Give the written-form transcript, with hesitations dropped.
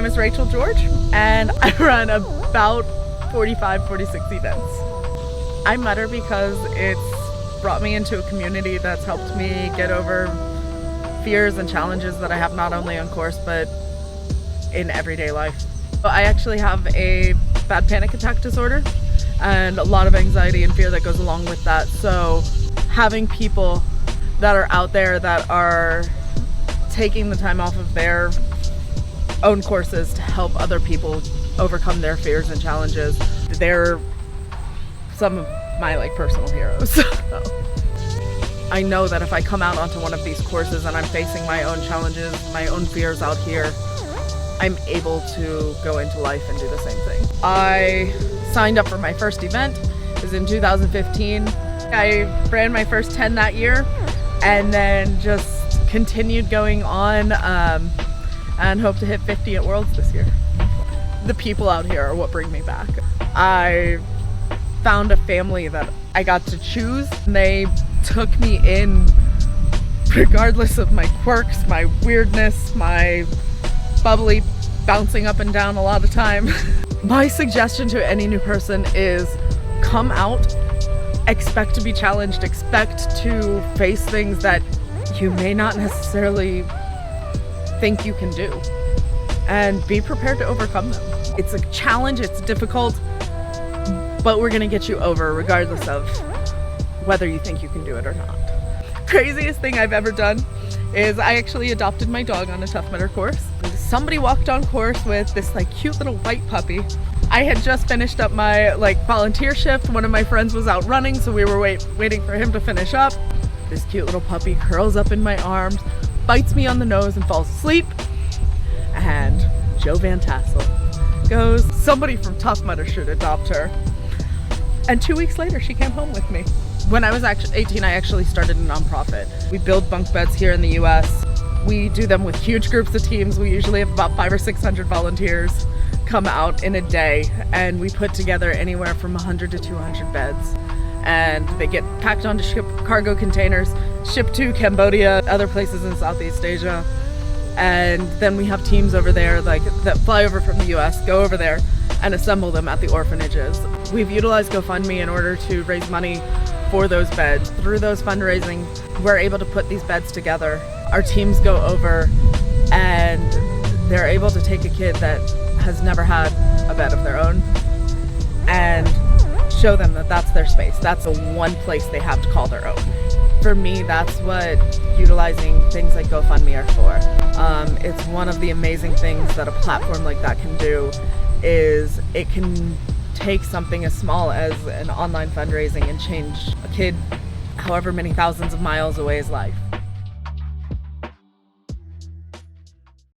is Rachael George, and I run about 46 events. I met her because it's brought me into a community that's helped me get over fears and challenges that I have not only on course but in everyday life. I actually have a bad panic attack disorder and a lot of anxiety and fear that goes along with that. So having people that are out there that are taking the time off of their own courses to help other people overcome their fears and challenges, they're some of my personal heroes. So I know that if I come out onto one of these courses and I'm facing my own challenges, my own fears out here, I'm able to go into life and do the same thing. I signed up for my first event. It was in 2015. I ran my first 10 that year and then just continued going on and hope to hit 50 at Worlds this year. The people out here are what bring me back. I found a family that I got to choose, and they took me in regardless of my quirks, my weirdness, my bubbly bouncing up and down a lot of time. My suggestion to any new person is come out, expect to be challenged, expect to face things that you may not necessarily think you can do, and be prepared to overcome them. It's a challenge, it's difficult, but we're gonna get you over regardless of whether you think you can do it or not. Craziest thing I've ever done is I actually adopted my dog on a Tough Mudder course. Somebody walked on course with this cute little white puppy. I had just finished up my volunteer shift. One of my friends was out running, so we were waiting for him to finish up. This cute little puppy curls up in my arms, bites me on the nose and falls asleep. And Joe Van Tassel goes, somebody from Tough Mudder should adopt her. And 2 weeks later, she came home with me. When I was 18, I actually started a nonprofit. We build bunk beds here in the US. We do them with huge groups of teams. We usually have about 500 or 600 volunteers come out in a day, and we put together anywhere from 100 to 200 beds. And they get packed onto cargo containers, shipped to Cambodia, other places in Southeast Asia. And then we have teams over there that fly over from the US, go over there and assemble them at the orphanages. We've utilized GoFundMe in order to raise money for those beds. Through those fundraising, we're able to put these beds together. Our teams go over and they're able to take a kid that has never had a bed of their own and show them that that's their space. That's the one place they have to call their own. For me, that's what utilizing things like GoFundMe are for. It's one of the amazing things that a platform like that can do, is it can take something as small as an online fundraising and change a kid however many thousands of miles away's life.